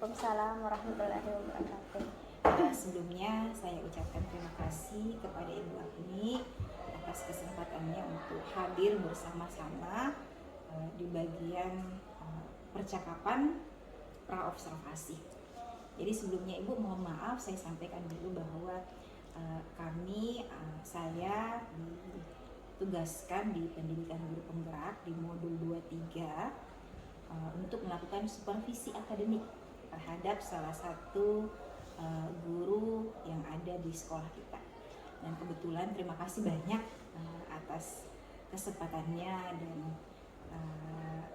Waalaikumsalam warahmatullahi wabarakatuh. Sebelumnya saya ucapkan terima kasih kepada Ibu Agni atas kesempatannya untuk hadir bersama-sama di bagian percakapan praobservasi. Jadi sebelumnya Ibu mohon maaf, saya sampaikan dulu bahwa saya ditugaskan di pendidikan guru penggerak di modul 23 untuk melakukan supervisi akademik terhadap salah satu guru yang ada di sekolah kita. Dan kebetulan terima kasih banyak atas kesempatannya dan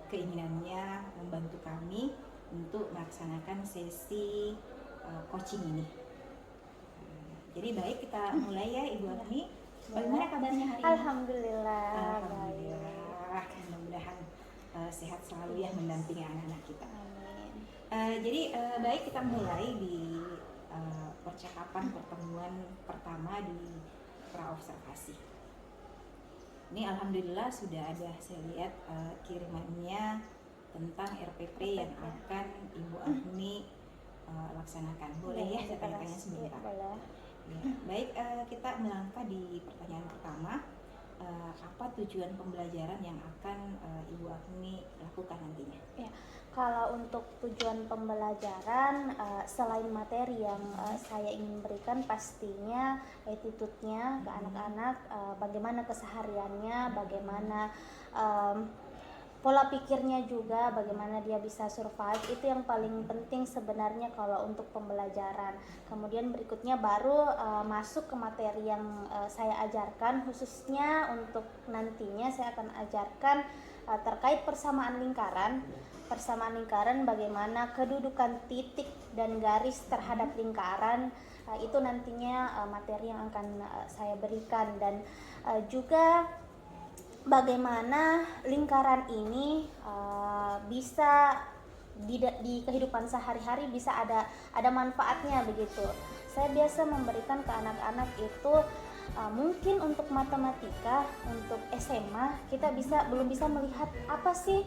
keinginannya membantu kami untuk melaksanakan sesi coaching ini. Jadi baik, kita mulai ya Ibu Agni. Bagaimana kabarnya hari ini? Alhamdulillah. Alhamdulillah. Mudah-mudahan sehat selalu ya mendampingi anak-anak kita. Amin. Jadi baik, kita mulai di percakapan pertemuan pertama di praobservasi. Ini alhamdulillah sudah ada, saya lihat kirimannya tentang RPP yang akan Ibu Agni laksanakan. Boleh ya saya tanya-tanya sebentar? Boleh. Ya, baik, kita melangkah di pertanyaan pertama. Apa tujuan pembelajaran yang akan Ibu Agni lakukan nantinya? Ya, kalau untuk tujuan pembelajaran selain materi yang saya ingin berikan, pastinya attitude-nya ke anak-anak, bagaimana kesehariannya, bagaimana pola pikirnya juga, bagaimana dia bisa survive, itu yang paling penting sebenarnya kalau untuk pembelajaran. Kemudian berikutnya baru masuk ke materi yang saya ajarkan, khususnya untuk nantinya saya akan ajarkan terkait persamaan lingkaran. Persamaan lingkaran, bagaimana kedudukan titik dan garis terhadap lingkaran, itu nantinya materi yang akan saya berikan. Dan juga bagaimana lingkaran ini bisa di kehidupan sehari-hari bisa ada manfaatnya begitu. Saya biasa memberikan ke anak-anak itu mungkin untuk matematika, untuk SMA kita belum bisa melihat apa sih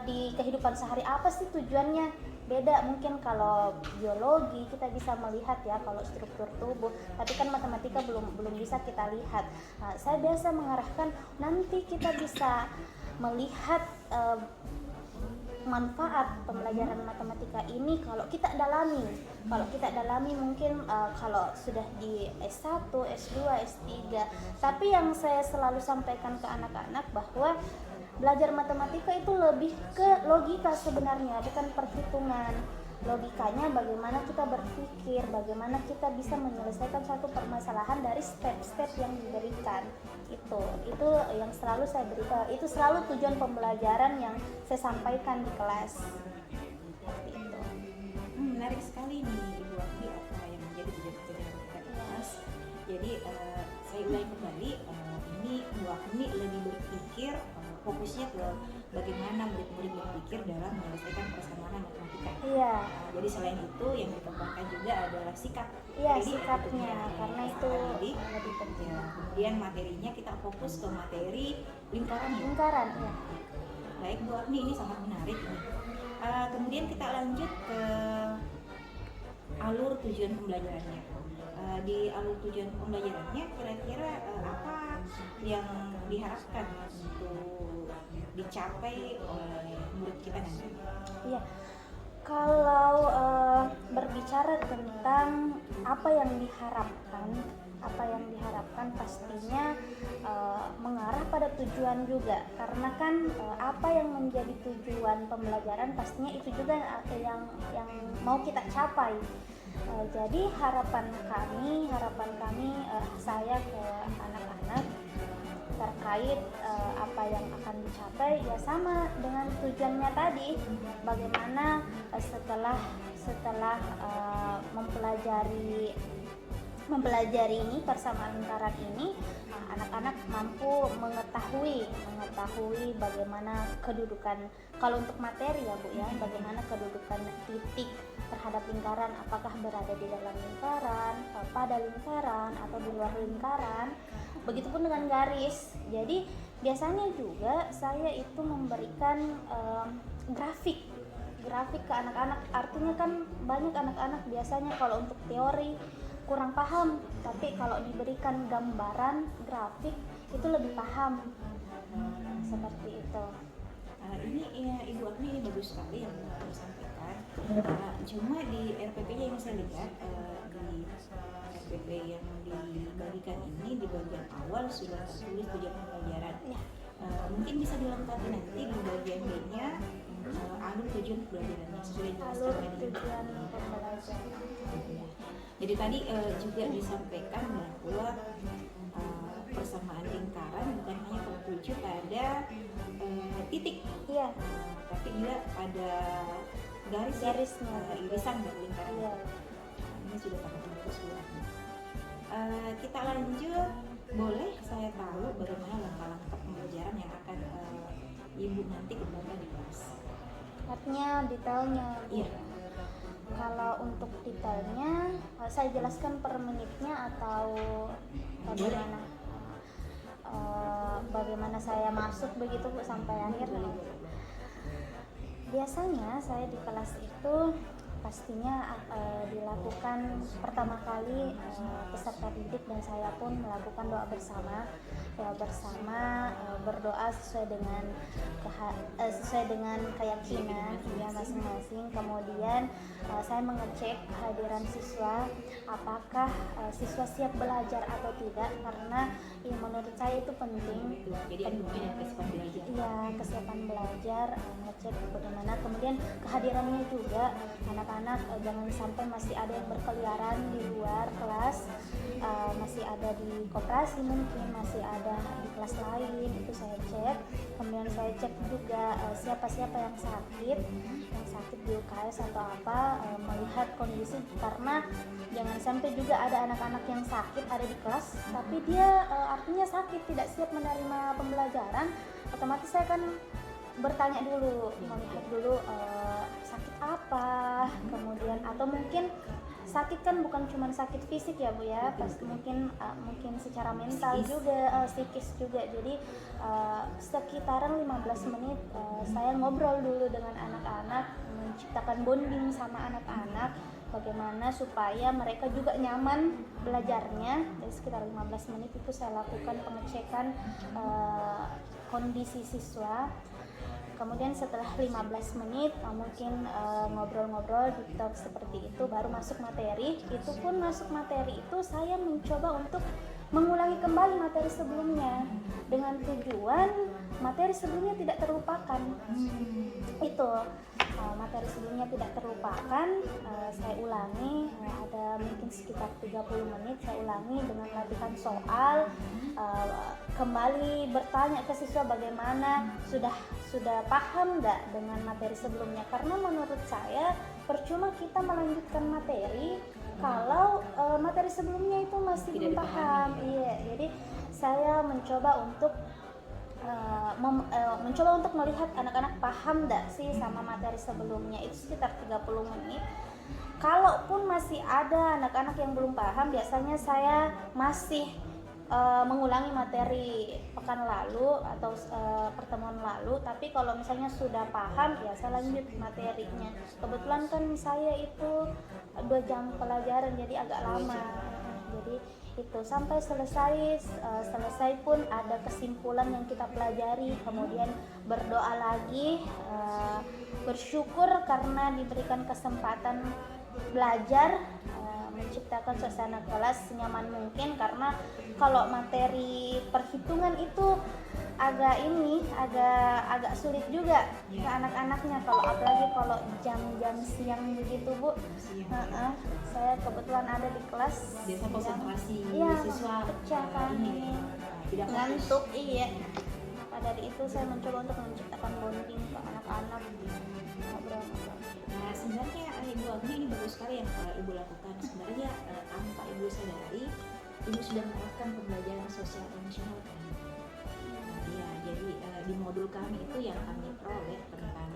di kehidupan sehari, apa sih tujuannya. Beda mungkin kalau biologi kita bisa melihat ya kalau struktur tubuh, tapi kan matematika belum bisa kita lihat. Saya biasa mengarahkan nanti kita bisa melihat manfaat pembelajaran matematika ini kalau kita dalami mungkin kalau sudah di S1, S2, S3. Tapi yang saya selalu sampaikan ke anak-anak bahwa belajar matematika itu lebih ke logika sebenarnya, bukan perhitungan. Logikanya bagaimana kita berpikir, bagaimana kita bisa menyelesaikan suatu permasalahan dari step-step yang diberikan. Itu yang selalu saya berikan, itu selalu tujuan pembelajaran yang saya sampaikan di kelas. Seperti itu. Menarik sekali nih Ibu Agni apa yang menjadi tujuan-tujuan kita di kelas. Jadi saya ulangi kembali, ini Ibu Agni lebih berpikir fokusnya ke bagaimana murid-murid berpikir dalam menyelesaikan persamaan matematika. Iya. Jadi selain itu yang dikembangkan juga adalah sikap. Iya, sikapnya, karena itu lebih penting. Ya, kemudian materinya kita fokus ke materi lingkaran. Lingkaran, ya. Baik Bu Agni, ini sangat menarik nih. Kemudian kita lanjut ke alur tujuan pembelajarannya. Di alur tujuan pembelajarannya kira-kira apa yang diharapkan untuk dicapai oleh murid kita nanti? Iya, kalau berbicara tentang apa yang diharapkan pastinya mengarah pada tujuan juga, karena kan apa yang menjadi tujuan pembelajaran pastinya itu juga yang mau kita capai. Jadi harapan kami saya ke anak-anak terkait apa yang akan dicapai ya sama dengan tujuannya tadi, bagaimana setelah mempelajari ini persamaan lingkaran ini, anak-anak mampu mengetahui bagaimana kedudukan, kalau untuk materi ya Bu ya, bagaimana kedudukan titik terhadap lingkaran, apakah berada di dalam lingkaran, pada lingkaran atau di luar lingkaran. Begitupun dengan garis. Jadi biasanya juga saya itu memberikan grafik grafik ke anak-anak. Artinya kan banyak anak-anak biasanya kalau untuk teori kurang paham, tapi kalau diberikan gambaran grafik itu lebih paham. Seperti itu. Ini ya, Ibu Agni, ini bagus sekali yang disampaikan. Cuma di RPP-nya yang saya lihat, di RPP yang dibagikan ini di bagian awal sudah tertulis tujuan pembelajaran. Ya. Mungkin bisa dilengkapi nanti di bagian B-nya, alur tujuan pembelajarannya sesuai Alur jelaskan tadi. tujuan pembelajaran. Ya. Jadi tadi juga disampaikan bahwa persamaan lingkaran bukan hanya tertuju pada titik, Iya, tapi juga pada garisnya. irisan dari lingkaran. Iya. Ini sudah sangat bagus Bu Agni. Kita lanjut, boleh saya tahu bagaimana langkah-langkah pembelajaran yang akan Ibu nanti kembangkan di kelas? Artinya detailnya. Iya. Kalau untuk detailnya, saya jelaskan per menitnya atau bagaimana? Bagaimana saya masuk begitu Bu sampai akhir. Biasanya saya di kelas itu pastinya dilakukan pertama kali peserta didik dan saya pun melakukan doa bersama, berdoa sesuai dengan keyakinan ya masing-masing. Kemudian saya mengecek kehadiran siswa, apakah siswa siap belajar atau tidak, karena ya, menurut saya itu penting. Jadi ada hubungannya kesiapan belajar. Iya, kesiapan belajar, ngecek bagaimana. Kemudian kehadirannya juga, anak-anak jangan sampai masih ada yang berkeliaran di luar kelas, masih ada di koperasi mungkin, masih ada di kelas lain, itu saya cek. Kemudian saya cek juga siapa-siapa yang sakit di UKS atau apa, melihat kondisi, karena jangan sampai juga ada anak-anak yang sakit ada di kelas tapi dia artinya sakit, tidak siap menerima pembelajaran. Otomatis saya kan bertanya dulu, melihat dulu sakit apa, kemudian atau mungkin sakit kan bukan cuma sakit fisik ya Bu ya, pasti mungkin secara mental juga, psikis juga. Jadi sekitaran 15 menit saya ngobrol dulu dengan anak-anak, menciptakan bonding sama anak-anak, bagaimana supaya mereka juga nyaman belajarnya. Jadi sekitar 15 menit itu saya lakukan pengecekan kondisi siswa. Kemudian setelah 15 menit mungkin ngobrol-ngobrol di talk seperti itu, baru masuk materi. Itu pun masuk materi itu saya mencoba untuk mengulangi kembali materi sebelumnya dengan tujuan materi sebelumnya tidak terlupakan. Itu materi sebelumnya tidak terlupakan, saya ulangi, ada mungkin sekitar 30 menit saya ulangi dengan latihan soal, kembali bertanya ke siswa bagaimana, sudah paham nggak dengan materi sebelumnya, karena menurut saya percuma kita melanjutkan materi kalau materi sebelumnya itu masih belum paham. Iya, jadi saya mencoba untuk melihat anak-anak paham nggak sih sama materi sebelumnya, itu sekitar 30 menit. Kalaupun masih ada anak-anak yang belum paham, biasanya saya masih mengulangi materi pekan lalu atau pertemuan lalu. Tapi kalau misalnya sudah paham, ya saya lanjut materinya. Kebetulan kan saya itu 2 jam pelajaran, jadi agak lama. Jadi itu sampai selesai pun ada kesimpulan yang kita pelajari, kemudian berdoa lagi, bersyukur karena diberikan kesempatan belajar, menciptakan suasana kelas senyaman mungkin, karena kalau materi perhitungan itu agak sulit juga ke anak-anaknya, apalagi kalau jam-jam siang begitu Bu. Saya kebetulan ada di kelas, biasa konsentrasi siswa pecah kan, tidak ngantuk. Iya, dari itu saya mencoba untuk menciptakan bonding ke anak-anak, ngobrol-ngobrol. Nah, sebenarnya Ibu Agni, ini bagus sekali yang Ibu lakukan. Sebenarnya tanpa Ibu sadari, Ibu sudah menerapkan pembelajaran sosial emosional kan? Ya, jadi di modul kami itu yang kami peroleh tentang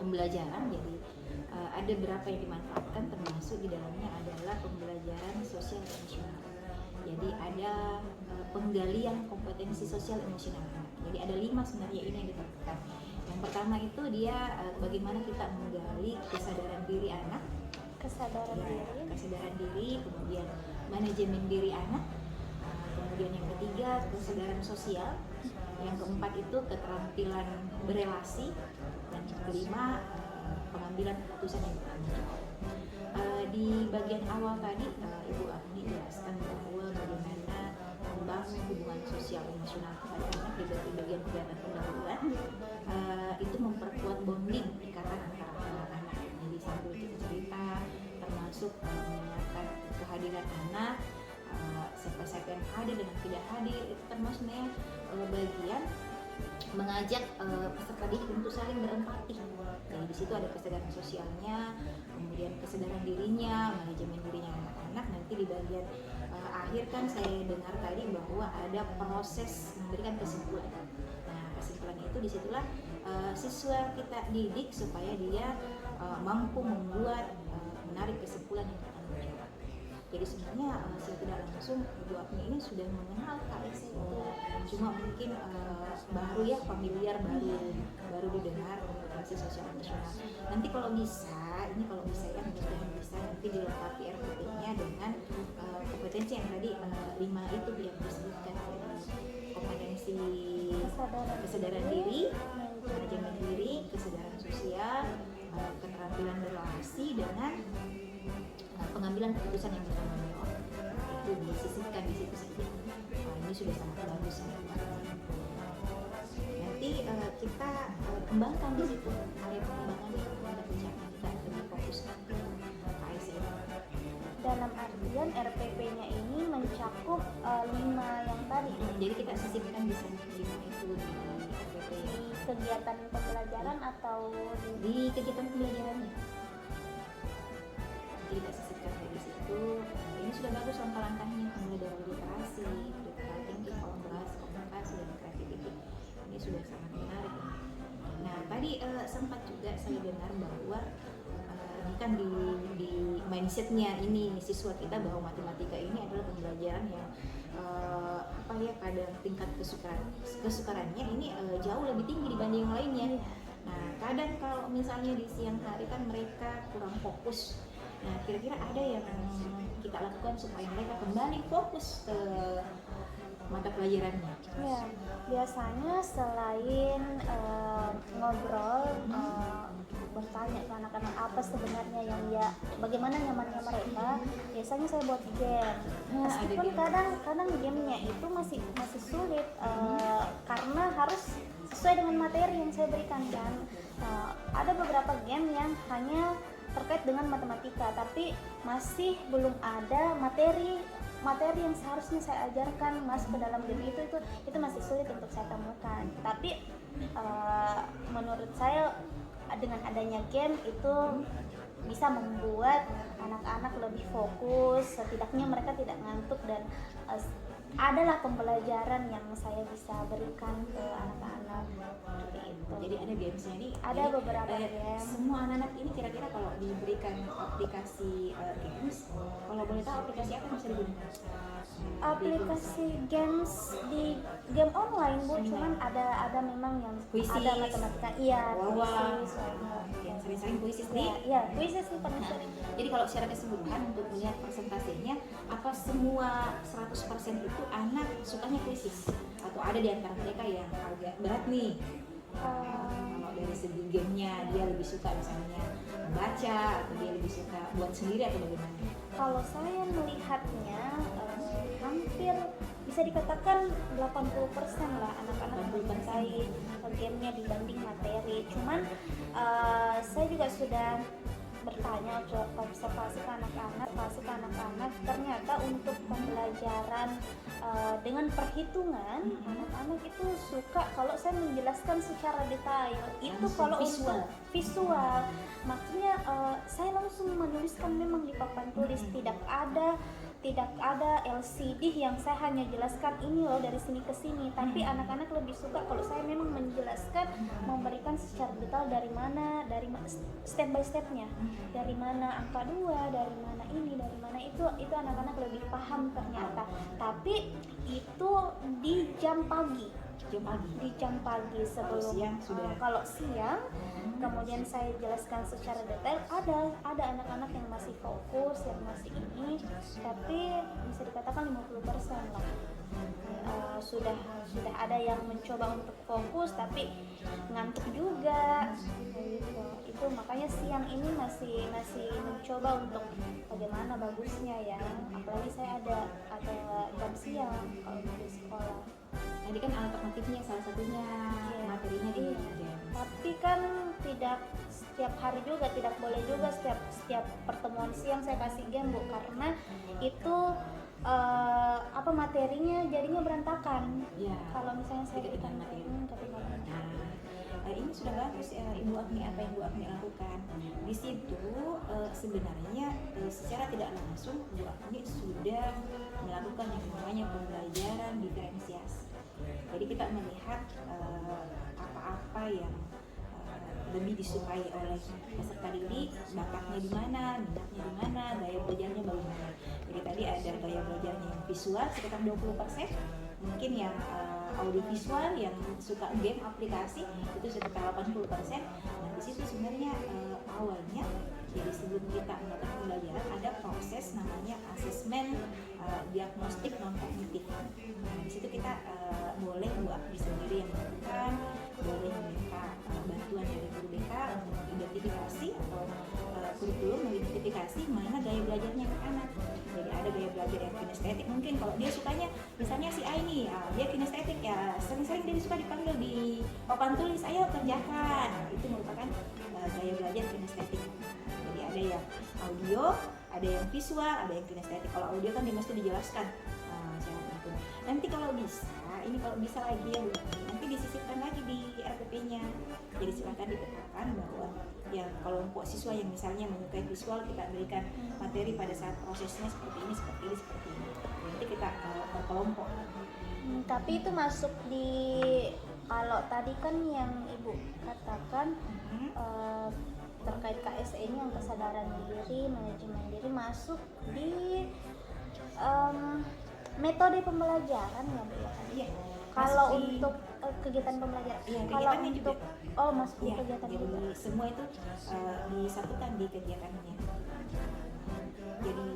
pembelajaran, jadi ada beberapa yang dimanfaatkan, termasuk di dalamnya adalah pembelajaran sosial emosional. Jadi ada penggalian kompetensi sosial emosional. Jadi ada 5 sebenarnya ini yang diterapkan. Yang pertama itu dia bagaimana kita menggali kesadaran diri anak, Kesadaran diri. kesadaran diri, kemudian manajemen diri anak, kemudian yang ketiga kesadaran sosial, yang keempat itu keterampilan berelasi, dan yang kelima pengambilan keputusan yang bertanggung jawab. Di bagian awal tadi Ibu Agni jelaskan bahwa bagaimana membangun hubungan sosial emosional kepada anak di bagian kegiatan pendahuluan itu memperkuat bonding ikatan antara anak-anak. Jadi sambil kita cerita termasuk mengingatkan kehadiran anak, siapa-siapa yang hadir dan tidak hadir, itu termasuknya bagian mengajak peserta didik untuk saling berempati. Jadi di situ ada kesadaran sosialnya, kemudian kesadaran dirinya, manajemen dirinya anak-anak. Nanti di bagian akhir kan saya dengar tadi bahwa ada proses memberikan kesimpulan. Nah, kesimpulannya itu disitulah siswa kita didik supaya dia mampu membuat menarik kesimpulan yang bertanggung jawab. Jadi sebenarnya saya tidak langsung Ibu Agni ini sudah mengenal KSE itu, cuma mungkin baru ya familiar, baru didengar komunikasi sosial emosional. Nanti kalau bisa, ini kalau bisa ya mudah-mudahan bisa nanti dilengkapi RPP-nya dengan kompetensi yang tadi 5 itu yang disebutkan, kompetensi kesadaran diri, manajemen diri, kesadaran sosial, keterampilan berrelasi dengan pengambilan keputusan yang bertanggung jawab. Itu disisipkan di situ saja. Ini sudah sangat bagus ya. Nanti kita kembangkan di situ area pengembangan yang kita bicara, kita lebih fokuskan ke KSE. Dalam artian RPP-nya ini mencakup 5 yang tadi. Jadi kita sisipkan di sana 5 itu di RPP. Di kegiatan pembelajaran atau Di kegiatan pembelajarannya. Jadi kita sisipkan dari situ. Ini sudah bagus langkah-langkahnya, mulai dari literasi, critical thinking, komunikasi dan creativity. Ini sudah sangat menarik. Nah, tadi sempat juga saya dengar bahwa ini kan di mindsetnya ini siswa kita bahwa matematika ini adalah pembelajaran yang kadang tingkat kesukarannya ini jauh lebih tinggi dibanding yang lainnya. Nah, kadang kalau misalnya di siang hari kan mereka kurang fokus. Nah, kira-kira ada yang kita lakukan supaya mereka kembali fokus ke mata pelajarannya? ya, biasanya selain ngobrol, bertanya ke anak-anak apa sebenarnya yang bagaimana nyamannya mereka, biasanya saya buat game. Meskipun kadang gamenya itu masih sulit karena harus sesuai dengan materi yang saya berikan kan. Ada beberapa game yang hanya terkait dengan matematika, tapi masih belum ada materi yang seharusnya saya ajarkan masuk ke dalam game itu masih sulit untuk saya temukan. Tapi menurut saya dengan adanya game itu bisa membuat anak-anak lebih fokus, setidaknya mereka tidak ngantuk dan adalah pembelajaran yang saya bisa berikan ke anak-anak seperti itu. Jadi ada gamesnya nih. Ada beberapa game. Semua anak-anak ini kira-kira kalau diberikan aplikasi games, kalau boleh tahu aplikasi apa yang bisa digunakan? Aplikasi games di game online Bu, cuman ada memang yang Quizzes. ada matematika, iya, Wah, quizzes, yang sering-sering kuisis nih. iya, quizzes sih paling sering. Jadi kalau secara keseluruhan untuk melihat persentasenya, apa semua 100% itu anak sukanya kuisis? Atau ada di antara mereka yang agak berat nih? Kalau dari segi gamenya dia lebih suka misalnya membaca, atau dia lebih suka buat sendiri atau bagaimana? Kalau saya melihatnya hampir bisa dikatakan 80% lah anak-anak mencintai gamenya dibanding materi. Cuman saya juga sudah bertanya, observasi ke anak-anak, ternyata untuk pembelajaran dengan perhitungan, anak-anak itu suka kalau saya menjelaskan secara detail. Itu Langsung kalau visual. untuk visual, makanya saya langsung menuliskan memang di papan tulis, tidak ada LCD yang saya hanya jelaskan ini loh dari sini ke sini, tapi anak-anak lebih suka kalau saya memang menjelaskan, memberikan secara detail dari mana step by stepnya, dari mana angka 2, dari mana ini, dari mana itu anak-anak lebih paham ternyata. Tapi itu di jam pagi. jam pagi. di jam pagi sebelum siang sudah. kalau siang kemudian saya jelaskan secara detail, ada anak-anak yang masih fokus, yang masih ini, tapi bisa dikatakan 50% lah. Sudah ada yang mencoba untuk fokus tapi ngantuk juga gitu. Itu makanya siang ini masih mencoba untuk bagaimana bagusnya ya, apalagi saya ada jam siang kalau di sekolah. Tadi kan alternatifnya salah satunya materinya di jam. Tapi kan tidak setiap hari juga, tidak boleh juga setiap pertemuan siang saya kasih game Bu, karena itu materinya jadinya berantakan. Ya. Kalau misalnya saya Ketinggalan materi. ketinggalan. Nah, ini sudah bagus ya Ibu Agni, apa yang Ibu Agni lakukan. Di situ sebenarnya secara tidak langsung Ibu Agni sudah melakukan yang namanya pembelajaran diferensiasi. Jadi kita melihat apa-apa yang lebih disukai oleh peserta didik, bakatnya di mana, minatnya di mana, gaya belajarnya bagaimana. Jadi tadi ada gaya belajarnya yang visual sekitar 20%, mungkin yang audio visual yang suka game aplikasi itu sekitar 80%. Nah di situ sebenarnya awalnya, jadi sebelum kita melakukan pembelajaran ada proses namanya asesmen diagnostik non kognitif. Nah di situ kita boleh Bu Agni sendiri yang melakukan, boleh meminta bantuan dari guru BK untuk identifikasi atau kurikulum mengidentifikasi mana gaya belajarnya anak. Jadi ada gaya belajar yang kinestetik, mungkin kalau dia sukanya misalnya si A ini dia kinestetik ya, sering-sering dia suka dipanggil di papan tulis, ayo kerjakan. Itu merupakan gaya belajar kinestetik. Jadi ada yang audio, ada yang visual, ada yang kinestetik. Kalau audio kan dia mesti dijelaskan syarat itu. Nanti kalau bisa lagi ya Bu, nanti disisipkan lagi di RPP-nya. Jadi silakan dikatakan bahwa ya kelompok siswa yang misalnya menyukai visual kita berikan materi pada saat prosesnya seperti ini. Nanti kita per kelompok. Tapi itu masuk di, kalau tadi kan yang Ibu katakan terkait KSE ini yang kesadaran diri, manajemen diri, masuk di metode pembelajaran ya Bu ya? Iya. Kalau untuk kegiatan pembelajaran, iya, kalau juga. untuk masuk di Iya, kegiatan jadi juga. semua itu disatukan di kegiatannya. Jadi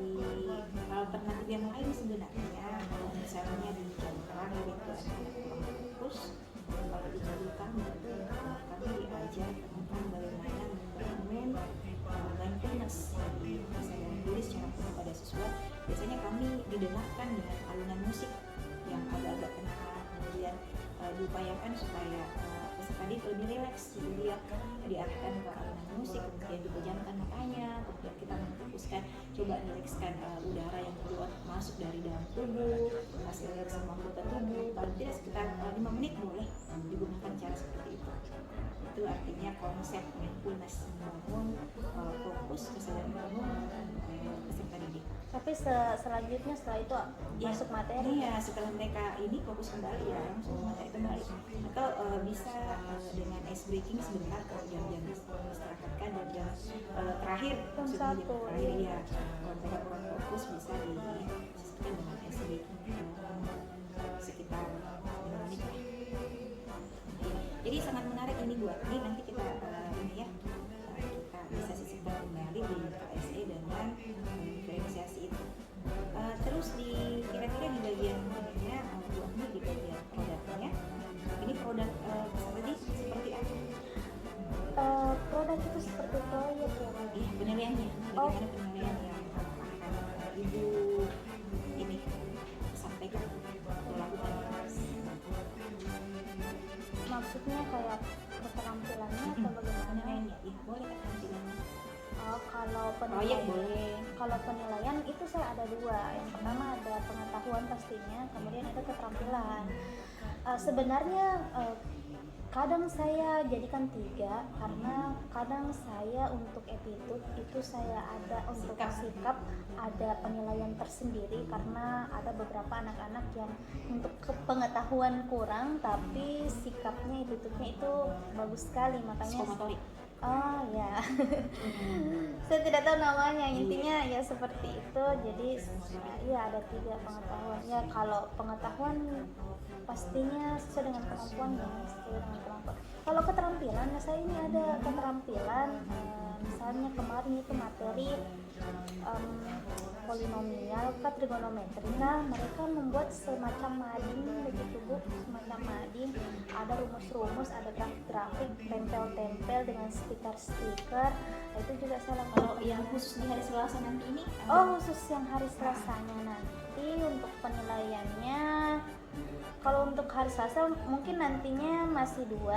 alternatif yang lain sebenarnya kalau misalnya di jam terakhir itu ada kurang fokus, kalau di jam kami diajar tentang bagaimana membangun mindfulness, jadi kesadaran diri secara penuh pada siswa. Biasanya kami didengarkan dengan alunan musik yang agak-agak tenang, kemudian diupayakan supaya peserta didik lebih rileks. Jadi dia diarahkan ke alunan musik, kemudian dipejamkan matanya, kemudian kita memfokuskan, coba rilekskan udara yang keluar masuk dari dalam tubuh, kasih rileks semua anggota tubuh. Paling tidak sekitar 5 menit boleh digunakan cara seperti itu. Itu artinya konsep mindfulness, membangun fokus, kesadaran penuh peserta didik. Tapi selanjutnya setelah itu masuk materi. Iya, setelah mereka ini fokus kembali ya langsung materi kembali. Atau bisa dengan ice breaking sebentar kalau jam-jam istirahatkan dan jam terakhir Jam sudah 1 terakhir ya. Kalau mereka kurang fokus bisa disisipkan dengan ice breaking sekitar 5 menit lah. Jadi sangat menarik ini buat ini nanti kita kita bisa sisipkan kembali di KSE dengan diferensiasi itu. Terus kira-kira di bagian ininya buatnya di bagian produknya. Ini produk tadi seperti apa? Produk itu seperti proyek ya. Iya, penilaiannya. Bagaimana penilaian yang akan Ibu ini sampaikan atau lakukan? Maksudnya kayak keterampilannya atau bagaimana? Penilaiannya, iya boleh keterampilannya. Kalau Proyek penilaian, boleh. kalau penilaian itu saya ada 2. Yang pertama ada pengetahuan pastinya, kemudian ada keterampilan. Sebenarnya kadang saya jadikan 3 karena kadang saya untuk attitude itu saya ada untuk sikap ada penilaian tersendiri karena ada beberapa anak-anak yang untuk pengetahuan kurang tapi sikapnya attitude-nya itu bagus sekali, makanya Psikomotorik. Oh ya, saya tidak tahu namanya. Intinya ya seperti itu. Jadi ya ada 3 pengetahuan. Ya kalau pengetahuan pastinya sesuai dengan kemampuan ya, sesuai dengan kemampuan. Kalau keterampilan, ya saya ini ada keterampilan. Misalnya kemarin itu materi polinomial, trigonometrika, mereka membuat semacam mading begitu Bu, semacam mading, ada rumus-rumus, ada grafik-grafik, tempel-tempel dengan stiker-stiker. Itu juga saya lakukan. Kalau yang khusus di hari Selasa nanti ini Oh, khusus yang hari Selasanya nanti untuk penilaiannya. Kalau untuk hari Selasa mungkin nantinya masih 2,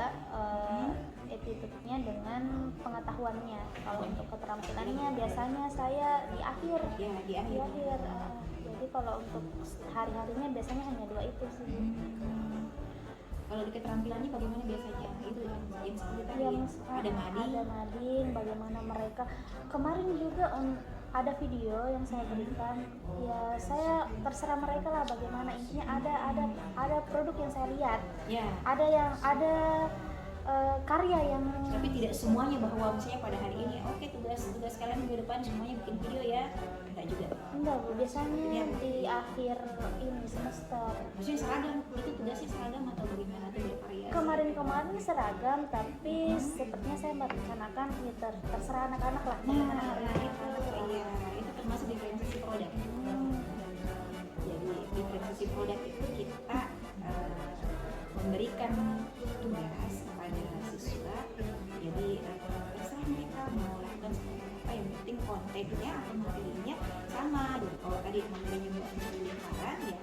attitude-nya dengan pengetahuannya. Kalau untuk keterampilannya biasanya saya di akhir. ya di Di akhir. akhir. Jadi kalau untuk hari-harinya biasanya hanya 2 itu sih. Kalau di keterampilannya bagaimana biasanya? Itu yang seperti tadi Yang ada mading. ada mading, bagaimana mereka kemarin juga ada video yang saya berikan. Ya saya terserah mereka lah bagaimana, intinya ada produk yang saya lihat, Ya, ada karya yang tapi tidak semuanya bahwa misalnya pada hari ini oke tugas kalian minggu depan semuanya bikin video ya, enggak juga. enggak Bu, biasanya Iya. di akhir ini semester. Maksudnya seragam, itu tugasnya seragam atau bagaimana atau bervariasi? Kemarin seragam, tapi sepertinya saya merencanakan ya terserah anak-anak lah. Nah itu iya, itu termasuk diferensiasi produk. Jadi diferensiasi produk itu kita memberikan tugas kepada siswa. Jadi terserah mereka mau lakukan seperti apa, yang penting kontennya atau materinya sama. Jadi kalau tadi materinya materi lingkaran ya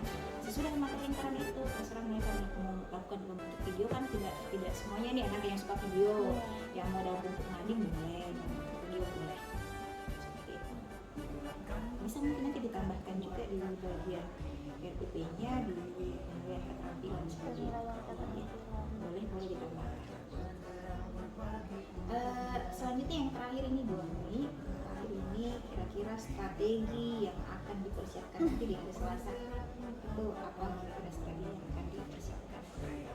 sesudah materi lingkaran itu terserah mereka mau lakukan dalam bentuk video, kan tidak semuanya nih anak yang suka video, yang mau dalam bentuk mading boleh, dalam bentuk video boleh, seperti itu. Bisa mungkin nanti ditambahkan juga di bagian RPP-nya di penilaian keterampilan seperti itu. Boleh ditambahkan. Selanjutnya yang terakhir ini Bu Ani, kira-kira strategi yang akan dipersiapkan nanti di hari Selasa itu apa, kira-kira strategi yang akan dipersiapkan?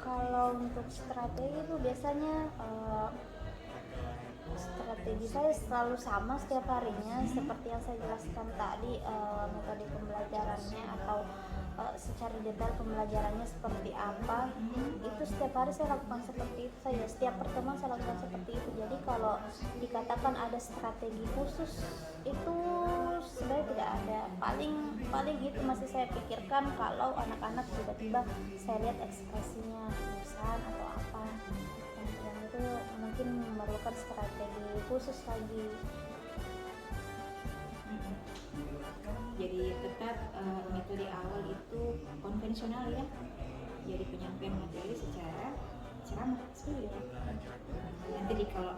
Kalau untuk strategi itu biasanya strategi saya selalu sama setiap harinya, seperti yang saya jelaskan tadi, metode pembelajarannya atau secara detail pembelajarannya seperti apa. Itu setiap hari saya lakukan seperti itu saja, setiap pertemuan saya lakukan seperti itu. Jadi kalau dikatakan ada strategi khusus itu sebenarnya tidak ada. Paling itu masih saya pikirkan kalau anak-anak tiba-tiba saya lihat ekspresinya bosan atau apa, yang itu mungkin memerlukan strategi khusus lagi. Jadi tetap metode awal itu konvensional ya, jadi penyampaian materi secara ceramah seperti itu.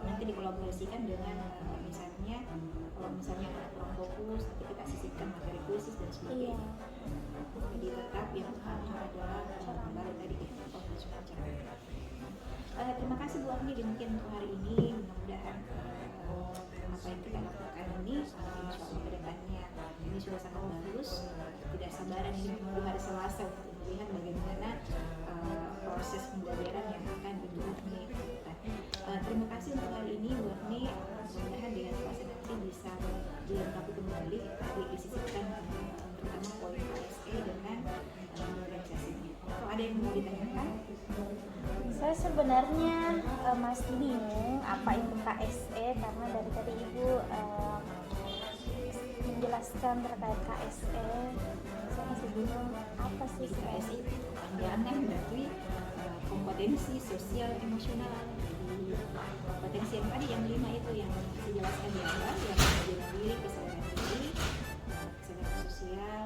Nanti dikolaborasikan dengan misalnya kalau misalnya kurang fokus nanti kita sisipkan materi khusus dan sebagainya. Iya. Jadi tetap yang utama adalah kembali tadi konvensional ceramah. Terima kasih Bu Agni demikian untuk hari ini. Mudah-mudahan apa yang kita lakukan ini insya Allah kedepannya ini sudah sangat bagus. Tidak sabaran ini menunggu hari Selasa untuk melihat bagaimana proses pembelajaran yang akan Ibu Agni lakukan. Terima kasih untuk hari ini Bu Agni. Mudah-mudahan dengan Selasa nanti bisa dilengkapi kembali tadi disisipkan terutama poin KSE dengan diferensiasinya. Atau ada yang mau ditanyakan? Saya sebenarnya masih bingung apa itu KSE, karena dari tadi Ibu menjelaskan terkait KSE. Saya masih bingung apa sih KSE itu. Kepanjangan dari kompetensi sosial emosional. Jadi kompetensi yang tadi yang 5 itu yang saya jelaskan di awal, yang kesadaran diri, kesadaran sosial.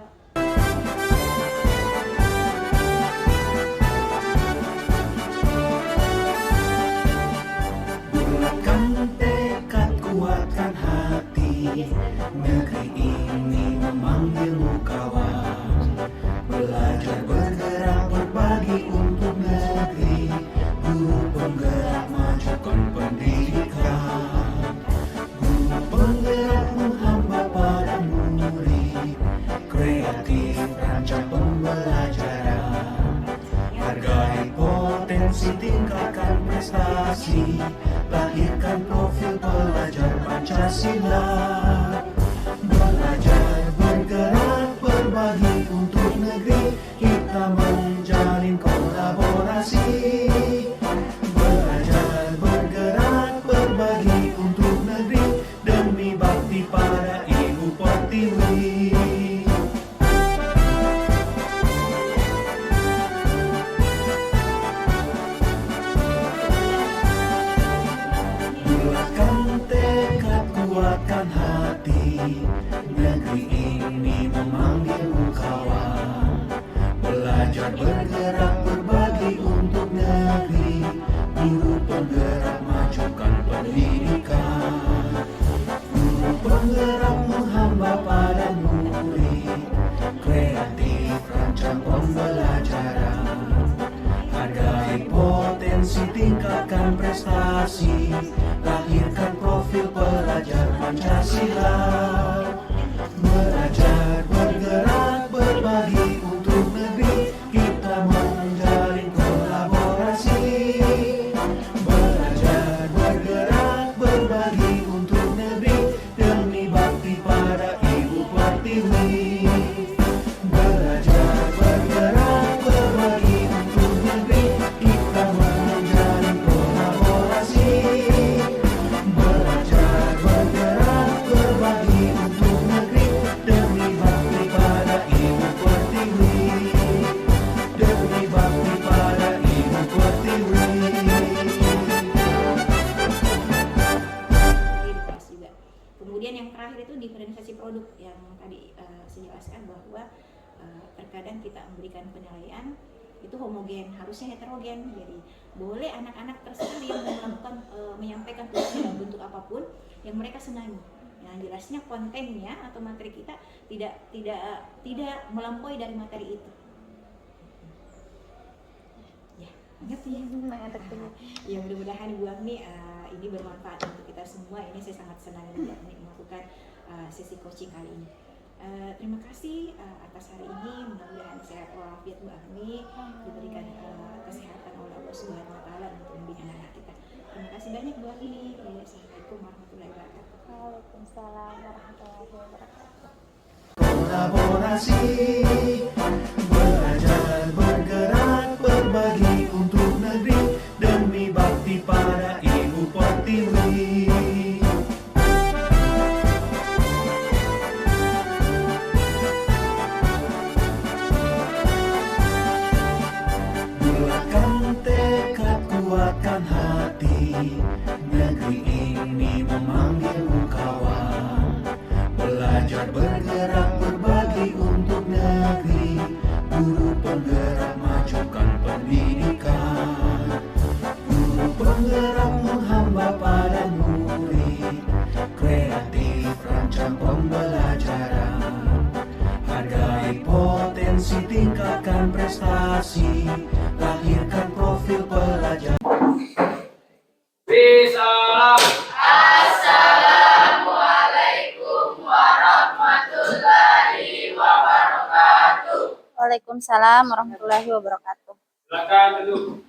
Tekad kuatkan hati, negeri ini memanggilmu kawan. Belajar bergerak berbagi untuk negeri, guru penggerak majukan pendidikan. Guru penggerak menghamba pada murid, kreatif rancang potensi, tingkatkan prestasi, lahirkan profil pelajar Pancasila. Belajar, bergerak, berbagi untuk negeri, kita menjalin kolaborasi. Belajar, bergerak, berbagi untuk negeri, demi bakti pada Ibu Pertiwi. Bulatkan tekad, kuatkan hati, negeri ini memanggilmu kawan. Belajar, bergerak, berbagi untuk negeri, guru penggerak, majukan pendidikan. Guru penggerak menghamba pada murid, kreatif rancang pembelajaran. Hargai potensi, tingkatkan prestasi, lahirkan profil pelajar Pancasila. Belajar, bergerak, berbagi untuk negeri, kita menjalin kolaborasi. Belajar, bergerak, berbagi untuk negeri, demi bakti pada Ibu Pertiwi. Belajar, bergerak, berbagi untuk negeri, kita menjalin kolaborasi. Belajar, bergerak, berbagi untuk negeri, demi bakti pada Ibu Pertiwi. Demi bakti pada Ibu Pertiwi. di kelas juga. Kemudian yang terakhir itu diferensiasi produk yang tadi saya jelaskan bahwa terkadang kita memberikan penilaian itu homogen, harusnya heterogen. Jadi boleh anak-anak terserah yang melakukan menyampaikan tugasnya dalam bentuk apapun yang mereka senangi. Yang jelasnya kontennya atau materi kita tidak melampaui dari materi itu. Ya, ngerti ya? Ya mudah-mudahan Bu Agni ini bermanfaat untuk kita semua. Ini saya sangat senang Bu Agni melakukan sesi coaching kali ini. Terima kasih atas hari ini. Mudah-mudahan sehat walafiat Bu Agni, diberikan kesehatan oleh Allah Subhanahu Wa Taala untuk membina anak kita. Terima kasih banyak Bu Agni. Assalamualaikum warahmatullahi wabarakatuh. Waalaikumsalam warahmatullahi wabarakatuh. Kolaborasi, belajar, bergerak, berbagi untuk negeri, demi bakti pada Ibu Pertiwi. Bulatkan tekad, kuatkan hati, negeri ini memanggilmu kawan. Belajar, bergerak, berbagi untuk negeri, guru penggerak, majukan pendidikan. Guru penggerak menghamba pada murid, kreatif rancang pembelajaran. Hargai potensi, tingkatkan prestasi, lahirkan profil pelajar. Bisalam. Waalaikumsalam warahmatullahi wabarakatuh. Silakan duduk.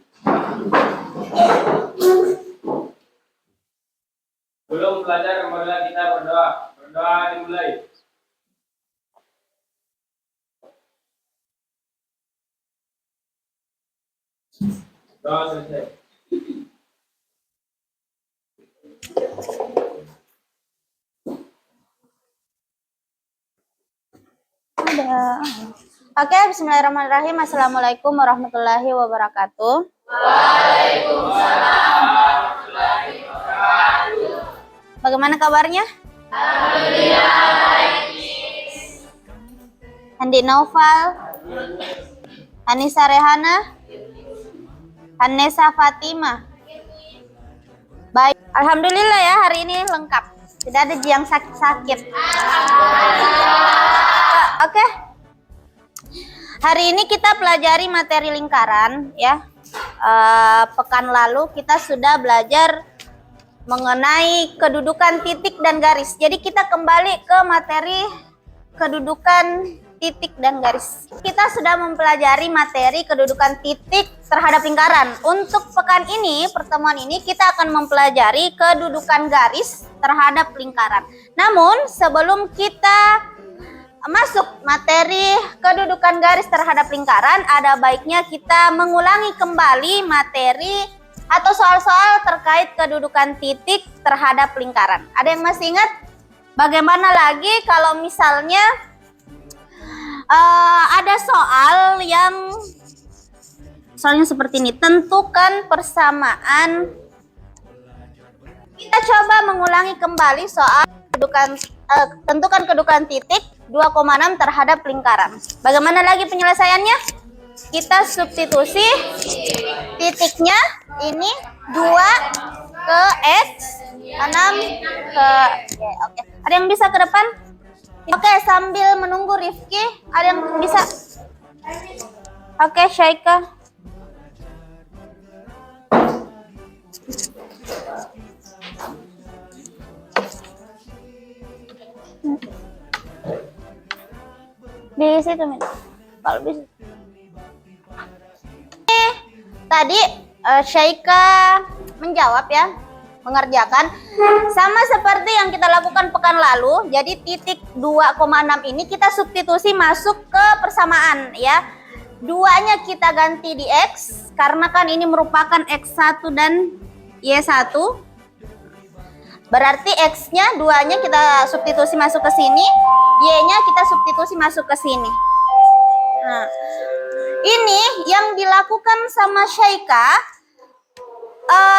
Belum belajar, marilah kita berdoa. Berdoa dimulai. Doa selesai. Ada. Oke, bismillahirrahmanirrahim. Assalamualaikum warahmatullahi wabarakatuh. Bagaimana kabarnya? Alhamdulillah baik. Andi Naufal, Anissa Rehana, Anessa Fatima. Baik, alhamdulillah ya, hari ini lengkap. Tidak ada yang sakit-sakit. Oke. Hari ini kita pelajari materi lingkaran ya. Pekan lalu kita sudah belajar mengenai kedudukan titik dan garis. Jadi kita kembali ke materi kedudukan titik dan garis. Kita sudah mempelajari materi kedudukan titik terhadap lingkaran. Untuk pekan ini, pertemuan ini kita akan mempelajari kedudukan garis terhadap lingkaran. Namun sebelum kita masuk materi kedudukan garis terhadap lingkaran, ada baiknya kita mengulangi kembali materi atau soal-soal terkait kedudukan titik terhadap lingkaran. Ada yang masih ingat? Bagaimana lagi kalau misalnya ada soalnya seperti ini, tentukan persamaan. Kita coba mengulangi kembali soal tentukan kedudukan titik 2,6 terhadap lingkaran. Bagaimana lagi penyelesaiannya? Kita substitusi titiknya ini 2 ke X, 6 ke Y. Oke. Ada yang bisa ke depan? Oke, sambil menunggu Rifki, ada yang bisa? Oke, Syaika. Di situ, Min. Kalau bisa. Tadi Syaika menjawab ya, mengerjakan sama seperti yang kita lakukan pekan lalu. Jadi titik 2,6 ini kita substitusi masuk ke persamaan ya. 2-nya kita ganti di X karena kan ini merupakan X1 dan Y1. Berarti X-nya 2-nya kita substitusi masuk ke sini, Y-nya kita substitusi masuk ke sini. Nah, ini yang dilakukan sama Syaika.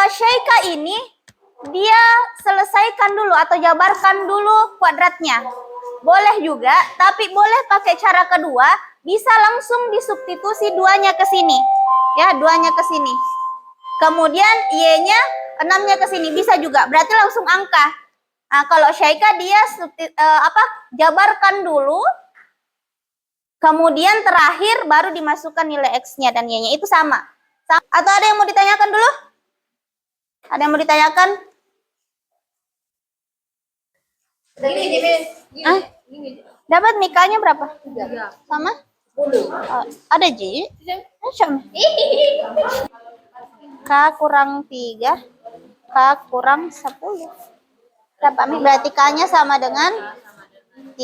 Syaika ini dia selesaikan dulu atau jabarkan dulu kuadratnya. Boleh juga, tapi boleh pakai cara kedua, bisa langsung disubstitusi 2-nya ke sini. Ya, 2-nya ke sini. Kemudian Y-nya 6-nya ke sini, bisa juga. Berarti langsung angka. Nah, kalau Syaika dia jabarkan dulu. Kemudian terakhir baru dimasukkan nilai X-nya dan Y-nya. Itu sama. Atau ada yang mau ditanyakan dulu? Ada yang mau ditanyakan? Dapat mikanya berapa? Sama? Ada Ji? K kurang 3. K kurang 10. Berapa? Berarti K-nya sama dengan 3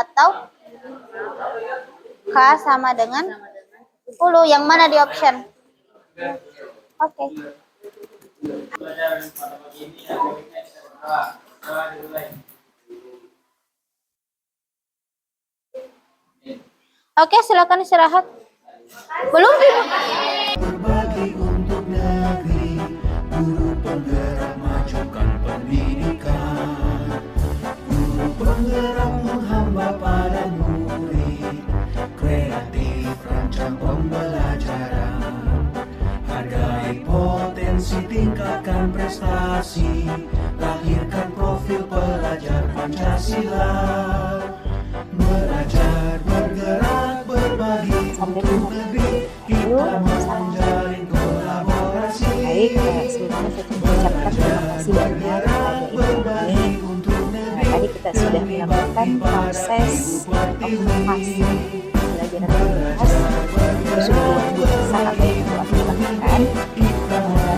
atau K sama dengan 10. Yang mana di option? Oke. Pelajaran pada pagi ini yang berikutnya kita berdoa dimulai. Oke, silakan istirahat. Belum? Berbagi untuk negeri, guru penggerak majukan pendidikan, guru penggerak menghamba pada murid, kreatif rancang pembelajaran, hargai potensi, tingkatkan prestasi, lahirkan profil pelajar Pancasila, belajar bergerak berbagi untuk negeri, kita menjalin kolaborasi. Baik, sebelumnya saya mengucapkan terima kasih banyak kepada Ibu ini. Tadi kita sudah melakukan proses observasi pelajaran bahas. Itu sudah luar biasa apa yang telah dilakukan.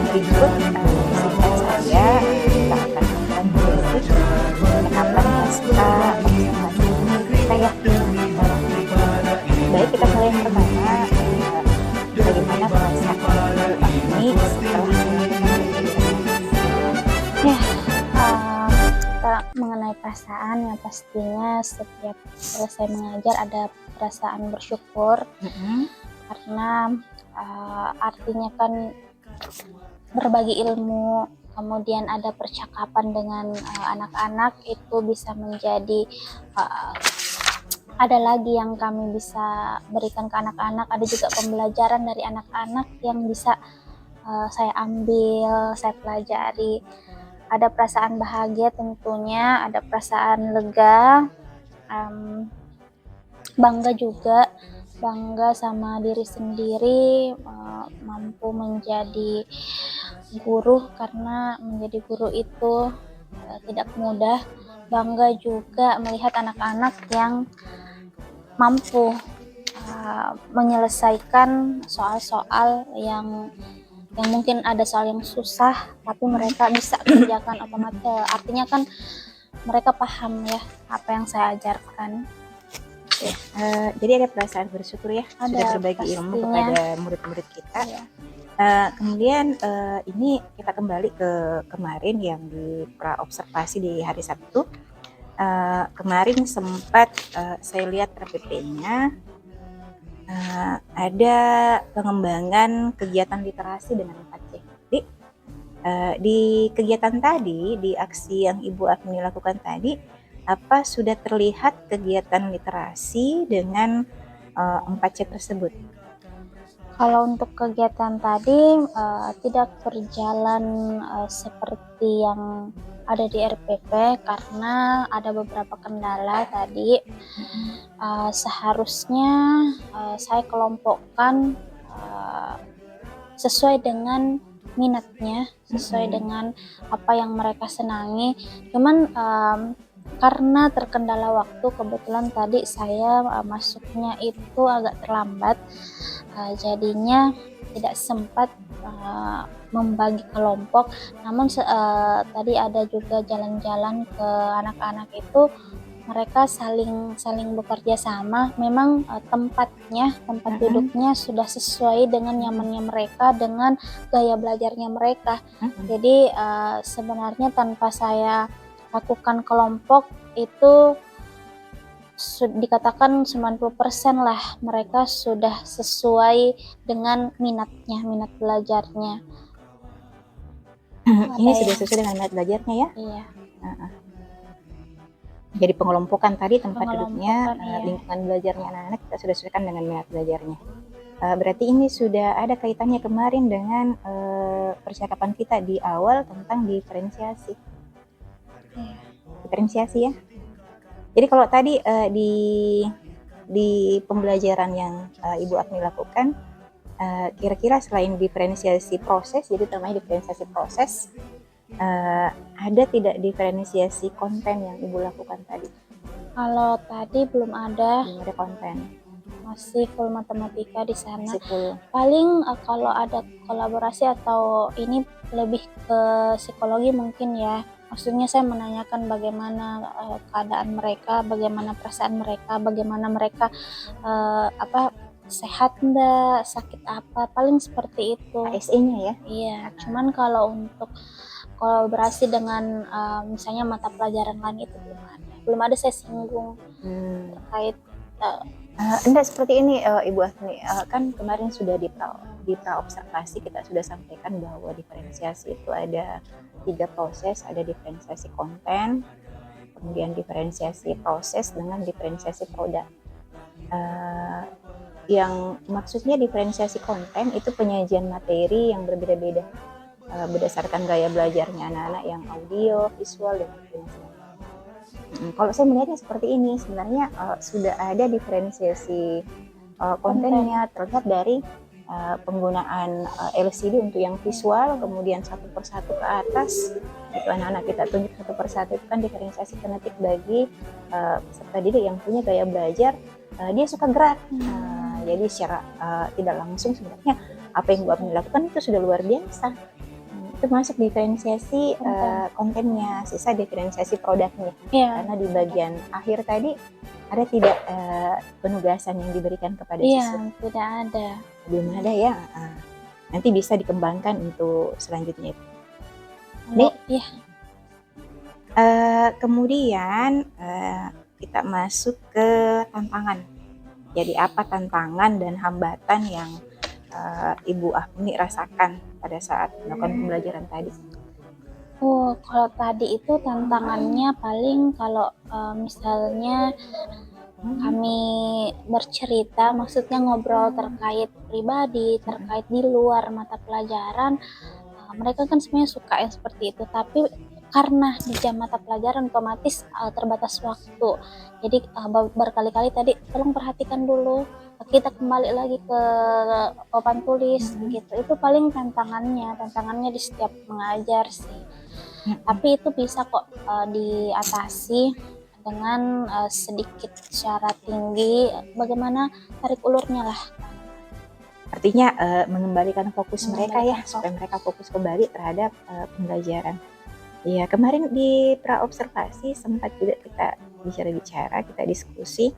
Berikut singkat saja kita akan melakukan basic penerapan pasca observasi kita ya. Baik, kita mulai yang pertama, bagaimana perasaan ini setelah mengenai perasaan yang pastinya setiap selesai mengajar ada perasaan bersyukur karena artinya kan berbagi ilmu, kemudian ada percakapan dengan anak-anak itu bisa menjadi ada lagi yang kami bisa berikan ke anak-anak, ada juga pembelajaran dari anak-anak yang bisa saya ambil, saya pelajari. Ada perasaan bahagia tentunya, ada perasaan lega, bangga juga, bangga sama diri sendiri, mampu menjadi guru karena menjadi guru itu tidak mudah. Bangga juga melihat anak-anak yang mampu menyelesaikan soal-soal yang mungkin ada soal yang susah tapi mereka bisa kerjakan otomatis, artinya kan mereka paham ya apa yang saya ajarkan. Oke, jadi ada perasaan bersyukur ya Ada, sudah berbagi ilmu pastinya. kepada murid-murid kita. Iya. Kemudian ini kita kembali ke kemarin yang di praobservasi di hari Sabtu. Kemarin sempat saya lihat RPP-nya ada pengembangan kegiatan literasi dengan 4C. Jadi di kegiatan tadi, di aksi yang Ibu Agni lakukan tadi, apa sudah terlihat kegiatan literasi dengan 4C tersebut? Kalau untuk kegiatan tadi tidak berjalan seperti yang ada di RPP karena ada beberapa kendala tadi. Seharusnya saya kelompokkan sesuai dengan minatnya, sesuai dengan apa yang mereka senangi. Cuman karena terkendala waktu, kebetulan tadi saya masuknya itu agak terlambat, jadinya tidak sempat membagi kelompok. Namun tadi ada juga jalan-jalan ke anak-anak itu, mereka saling bekerja sama. Memang tempat duduknya sudah sesuai dengan nyamannya mereka, dengan gaya belajarnya mereka. Jadi sebenarnya tanpa saya lakukan kelompok itu dikatakan 90% lah mereka sudah sesuai dengan minat belajarnya. Ini sudah sesuai dengan minat belajarnya ya? Iya. Jadi pengelompokan tadi tempat duduknya, Pengelompokan, iya. lingkungan belajarnya anak-anak kita sudah sesuaikan dengan minat belajarnya. Berarti ini sudah ada kaitannya kemarin dengan percakapan kita di awal tentang diferensiasi. Iya. Diferensiasi ya. Jadi kalau tadi di pembelajaran yang Ibu Agni lakukan, kira-kira selain diferensiasi proses, jadi namanya diferensiasi proses, ada tidak diferensiasi konten yang Ibu lakukan tadi? Kalau tadi belum ada, Belum ada konten, masih full matematika di sana. masih full. Paling kalau ada kolaborasi atau ini lebih ke psikologi mungkin ya. Maksudnya saya menanyakan bagaimana keadaan mereka, bagaimana perasaan mereka, bagaimana mereka sehat enggak, sakit apa, paling seperti itu. ASE-nya ya? Iya, cuman kalau untuk kolaborasi dengan misalnya mata pelajaran lain itu belum ada saya singgung terkait Enggak seperti ini Ibu Agni, kan kemarin sudah di praobservasi kita sudah sampaikan bahwa diferensiasi itu ada 3 proses, ada diferensiasi konten, kemudian diferensiasi proses dengan diferensiasi produk. Yang maksudnya diferensiasi konten itu penyajian materi yang berbeda-beda berdasarkan gaya belajarnya anak-anak yang audio, visual, dan lain-lain. Kalau saya melihatnya seperti ini, sebenarnya sudah ada diferensiasi kontennya terlihat dari penggunaan LCD untuk yang visual, kemudian satu persatu ke atas itu anak-anak kita tunjuk satu persatu, itu kan diferensiasi kinetik bagi peserta didik yang punya gaya belajar dia suka gerak. Jadi secara tidak langsung sebenarnya apa yang Bu Agni lakukan itu sudah luar biasa. Itu masuk diferensiasi kontennya, sisa diferensiasi produknya. Karena di bagian akhir tadi ada tidak penugasan yang diberikan kepada siswa? Tidak ada. Belum ada ya. Nanti bisa dikembangkan untuk selanjutnya. Kemudian kita masuk ke tantangan. Jadi apa tantangan dan hambatan yang Ibu Agni rasakan pada saat melakukan pembelajaran tadi? Kalau tadi itu tantangannya paling kalau misalnya kami bercerita, maksudnya ngobrol terkait pribadi, terkait di luar mata pelajaran, mereka kan sebenarnya suka yang seperti itu, tapi karena di jam mata pelajaran otomatis terbatas waktu. Jadi berkali-kali tadi tolong perhatikan dulu, kita kembali lagi ke papan tulis gitu. Itu paling tantangannya di setiap mengajar sih. Tapi itu bisa kok diatasi dengan sedikit syarat tinggi, bagaimana tarik ulurnya lah. Artinya mengembalikan fokus mereka ya, Mengembalikan supaya mereka fokus kembali terhadap pembelajaran. Iya, kemarin di praobservasi sempat juga kita bicara-bicara, kita diskusi.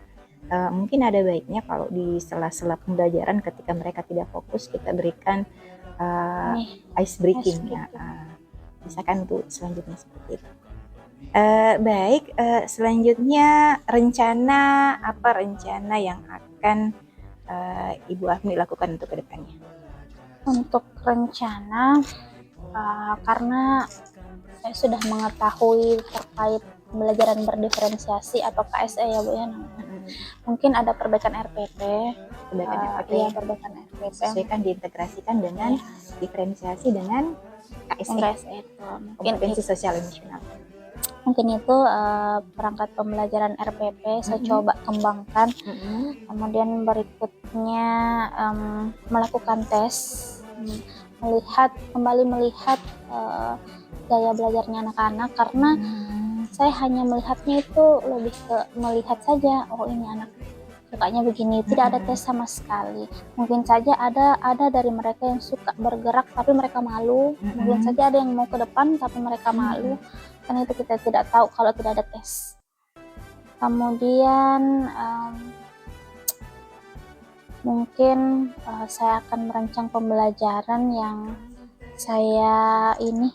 Mungkin ada baiknya kalau di sela-sela pembelajaran ketika mereka tidak fokus, kita berikan ice breaking ya. Misalkan untuk selanjutnya seperti itu. Baik, selanjutnya apa rencana yang akan Ibu Afni lakukan untuk kedepannya? Untuk rencana, karena saya sudah mengetahui terkait pembelajaran berdiferensiasi atau KSE ya Bu ya namanya. Mungkin ada perbaikan RPP. Perbaikan RPP. Iya, perbaikan RPP. Sesuaikan diintegrasikan dengan diferensiasi dengan KSE. KSE itu. Kompetensi sosial emosional. Mungkin itu perangkat pembelajaran RPP saya coba kembangkan. Kemudian berikutnya melakukan tes, kembali melihat gaya belajarnya anak-anak, karena saya hanya melihatnya itu lebih ke melihat saja, oh ini anak sukanya begini, tidak ada tes sama sekali. Mungkin saja ada dari mereka yang suka bergerak tapi mereka malu, mungkin saja ada yang mau ke depan tapi mereka malu, karena itu kita tidak tahu kalau tidak ada tes. Kemudian mungkin saya akan merancang pembelajaran yang saya ini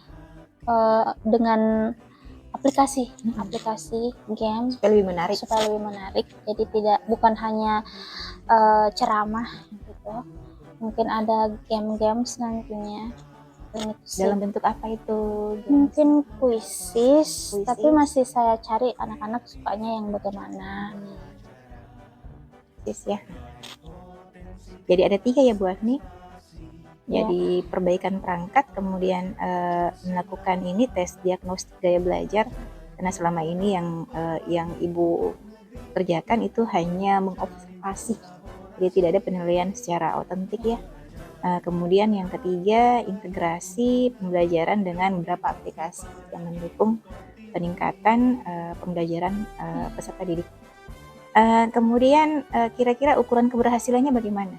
dengan aplikasi game Supaya lebih menarik. Jadi bukan hanya ceramah gitu. Mungkin ada game nantinya. Dalam bentuk apa itu? Mungkin puisis, tapi masih saya cari anak-anak sukanya yang bagaimana. Ya. Jadi ada 3 ya Bu Afni. Jadi perbaikan perangkat, kemudian melakukan ini tes diagnostik gaya belajar, karena selama ini yang Ibu kerjakan itu hanya mengobservasi, jadi tidak ada penilaian secara otentik ya. Kemudian yang ketiga, integrasi pembelajaran dengan beberapa aplikasi yang mendukung peningkatan pembelajaran peserta didik. Kemudian kira-kira ukuran keberhasilannya bagaimana?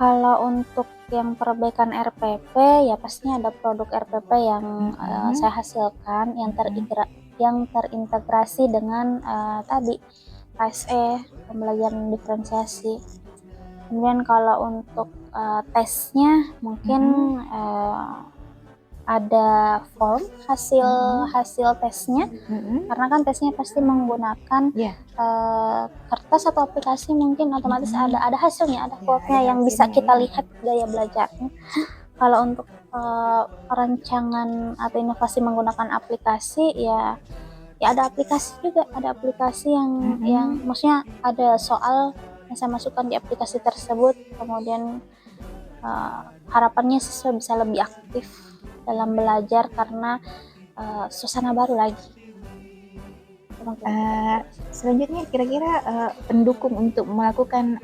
Kalau untuk yang perbaikan RPP ya pastinya ada produk RPP yang saya hasilkan yang terintegrasi dengan tadi KSE, pembelajaran diferensiasi. Kemudian kalau untuk tesnya mungkin ada form hasil tesnya, karena kan tesnya pasti menggunakan kertas atau aplikasi, mungkin otomatis ada hasilnya, ada quote-nya yang bisa kita lihat gaya belajarnya. Kalau untuk perancangan atau inovasi menggunakan aplikasi ya ada aplikasi juga, ada aplikasi yang maksudnya ada soal yang saya masukkan di aplikasi tersebut, kemudian harapannya siswa bisa lebih aktif dalam belajar karena suasana baru lagi. Selanjutnya kira-kira pendukung untuk melakukan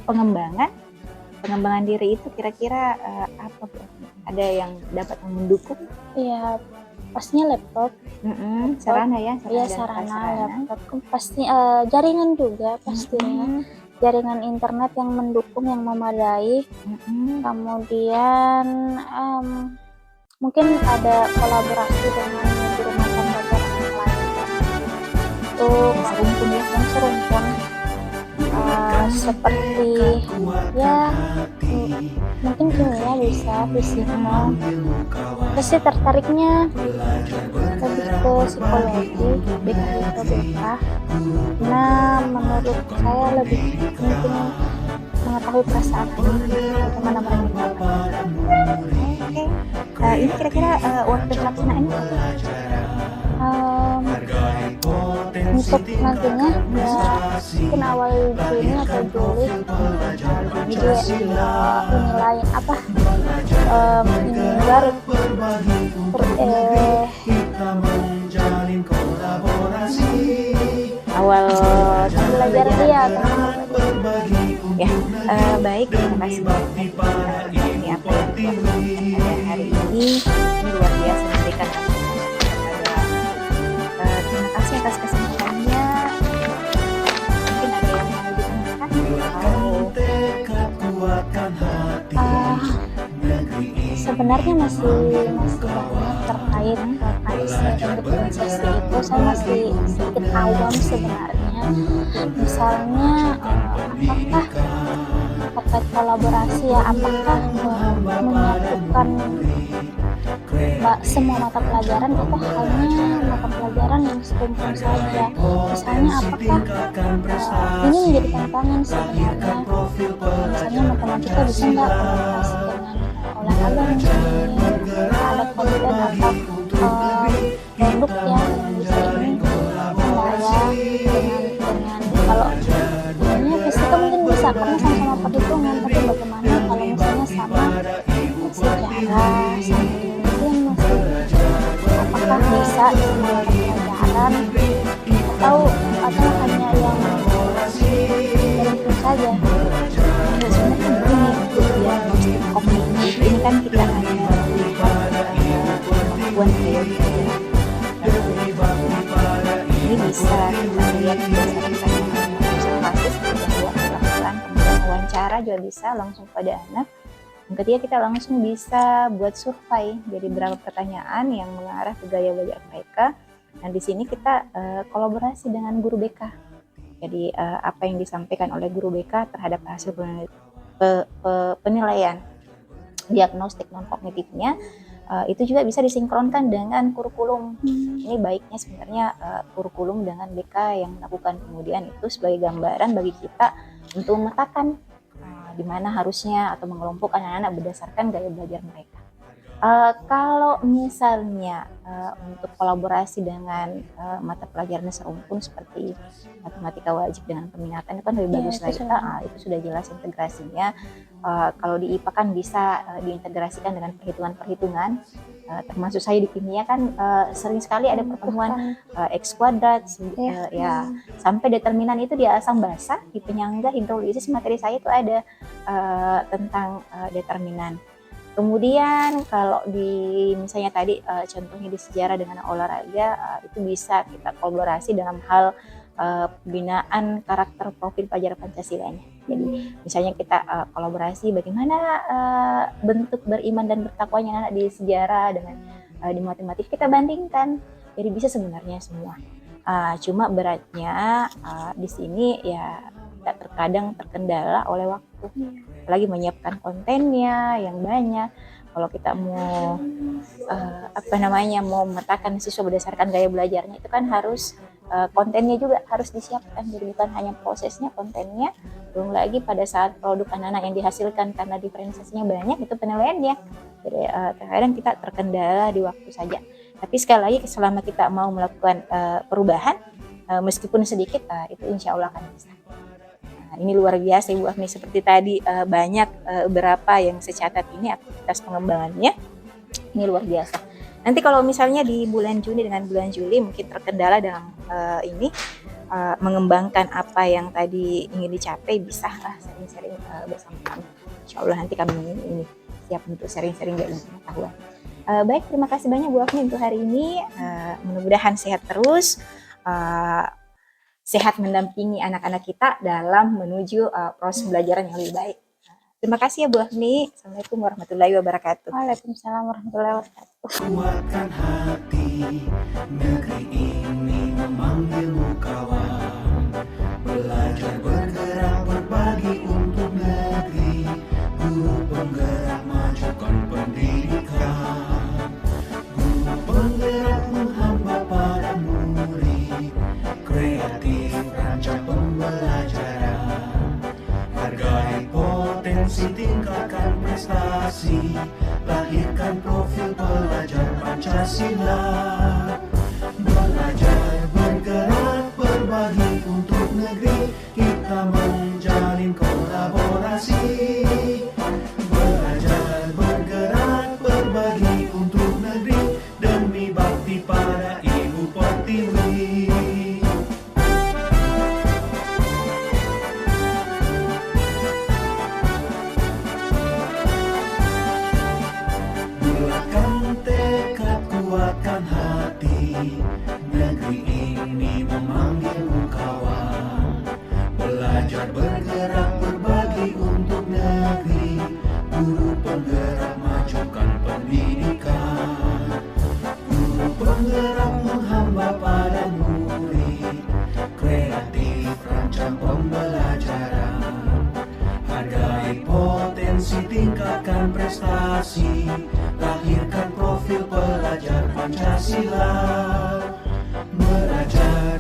pengembangan diri itu kira-kira apa Bu? Ada yang dapat mendukung? Iya, pastinya laptop. Sarana ya? Sarana laptop. Pasti jaringan juga pastinya. Jaringan internet yang mendukung, yang memadai. Kemudian mungkin ada kolaborasi dengan guru mata pelajaran yang lain untuk yang serumpun seperti ya mungkin kimia bisa, fisika. Pasti tertariknya lebih ke psikologi, BK. Nah, menurut saya lebih penting mengetahui perasaan bagaimana mereka. Ini kira-kira waktu pelaksanaannya untuk nantinya ya mungkin awal Juni atau Juli dinilai apa ini baru awal belajar dia ya. Baik, terima kasih ini apa yang pada hari ini luar biasa memberikan terima kasih atas kesempatan Sebenarnya masih banyak terkait KIC dan diferensiasi itu. Saya masih sedikit awam sebenarnya. Misalnya apakah terkait kolaborasi ya, apakah menyatukan semua mata pelajaran itu hanya mata pelajaran yang serumpun saja. Misalnya apakah ini menjadi tantangan sebenarnya. Misalnya matematika bisa nggak komunikasi dengan olahraga mungkin, ada konten atau produk yang bisa ini enggak ya, dengan kalau ini fisika mungkin bisa karena sama-sama perhitungan, tapi bagaimana kalau misalnya sama sejarah sama mungkin masih apakah bisa semua pelajaran atau hanya yang itu saja. Sebenarnya begini ya, maksud kognitif ini kan kita hanya melihat kemampuan teori. Ini bisa kita lihat berdasarkan observasi seperti yang dilakukan, kemudian wawancara juga bisa langsung pada anak. Yang ketiga, kita langsung bisa buat survei, jadi berapa pertanyaan yang mengarah ke gaya belajar mereka. Nah di sini kita kolaborasi dengan guru BK. Jadi apa yang disampaikan oleh guru BK terhadap hasil penilaian diagnostik non kognitifnya itu juga bisa disinkronkan dengan kurikulum. Ini baiknya sebenarnya kurikulum dengan BK yang melakukan, kemudian itu sebagai gambaran bagi kita untuk memetakan di mana harusnya atau mengelompokkan anak-anak berdasarkan gaya belajar mereka. Kalau misalnya untuk kolaborasi dengan mata pelajaran serumpun seperti matematika wajib dengan peminatan itu kan lebih bagus lagi. Itu sudah jelas integrasinya. Kalau di IPA kan bisa diintegrasikan dengan perhitungan-perhitungan. Termasuk saya di kimia kan sering sekali ada pertemuan X kuadrat ya sampai determinan itu di asam basa, di penyangga, hidrolisis. Materi saya itu ada tentang determinan. Kemudian kalau di misalnya tadi contohnya di sejarah dengan olahraga itu bisa kita kolaborasi dalam hal pembinaan karakter profil pelajar Pancasilanya. Jadi misalnya kita kolaborasi bagaimana bentuk beriman dan bertakwanya anak di sejarah dengan di matematik, kita bandingkan. Jadi bisa sebenarnya semua. Cuma beratnya di sini ya kita terkadang terkendala oleh waktu. Lagi menyiapkan kontennya yang banyak. Kalau kita mau mau memetakan siswa berdasarkan gaya belajarnya itu kan harus kontennya juga harus disiapkan. Jadi bukan hanya prosesnya, kontennya, belum lagi pada saat produk anak-anak yang dihasilkan karena diferensiasinya banyak itu penilaiannya. Jadi terkadang kita terkendala di waktu saja. Tapi sekali lagi selama kita mau melakukan perubahan meskipun sedikit itu insya Allah akan bisa. Ini luar biasa Ibu Afni, seperti tadi banyak beberapa yang saya catat ini aktivitas pengembangannya, ini luar biasa. Nanti kalau misalnya di bulan Juni dengan bulan Juli mungkin terkendala dalam mengembangkan apa yang tadi ingin dicapai, bisa sering-sering bersama kami. Insya Allah nanti kami ini siap untuk sering-sering berbagi pengetahuan. Baik, terima kasih banyak Bu Afni untuk hari ini. Mudah-mudahan sehat terus. Sehat mendampingi anak-anak kita dalam menuju proses pembelajaran yang lebih baik. Terima kasih ya Bu Afni. Assalamualaikum warahmatullahi wabarakatuh. Waalaikumsalam warahmatullahi wabarakatuh. Kuatkan hati, negeri ini memanggilmu kawan. Belajar bergerak berbagi untuk negeri. Guru penggerak majukan pendidikan. Guru penggerak menghamba pada murid. Kreatif rancang pembelajaran. Hargai potensi, tingkatkan prestasi. Lahirkan profil pelajar Pancasila. Belajar bergerak berbagi untuk negeri. Kita menjalin kolaborasi. Belajar bergerak berbagi untuk negeri. Demi bakti pada Ibu Pertiwi. Bulatkan tekad, kuatkan hati. edukasi, lahirkan profil pelajar Pancasila. Belajar